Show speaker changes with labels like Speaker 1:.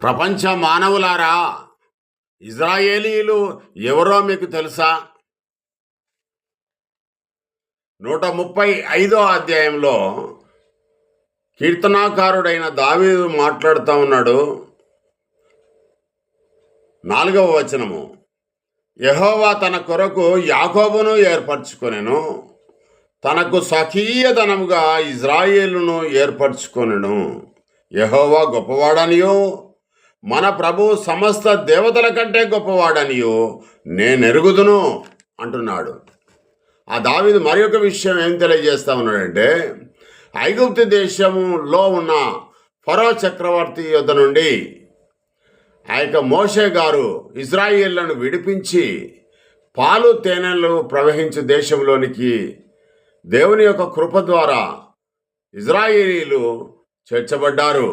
Speaker 1: ప్రపంచ మానవులారా, ఇజ్రాయేలీలు ఎవరో మీకు తెలుసా? 135వ అధ్యాయంలో కీర్తనాకారుడైన దావీదు మాట్లాడుతూ ఉన్నాడు. 4వ వచనము, యెహోవా తన కొరకు యాకోబును ఏర్పరచుకొనెను, తనకు స్వకీయధనముగా ఇజ్రాయేలును ఏర్పరచుకొనెను. యెహోవా గొప్పవాడనియో మన ప్రభు సమస్త దేవతల కంటే గొప్పవాడనియో నేనెరుగుదును అంటున్నాడు. ఆ దావీదు మరి ఒక విషయం ఏం తెలియజేస్తా ఉన్నాడంటే, ఐగుప్తు దేశంలో ఉన్న ఫరో చక్రవర్తి యొద్ద నుండి ఆ యొక్క మోషే గారు ఇజ్రాయేళ్లను విడిపించి పాలు తేనెలు ప్రవహించే దేశంలోనికి దేవుని యొక్క కృప ద్వారా ఇజ్రాయేలీలు చేర్చబడ్డారు.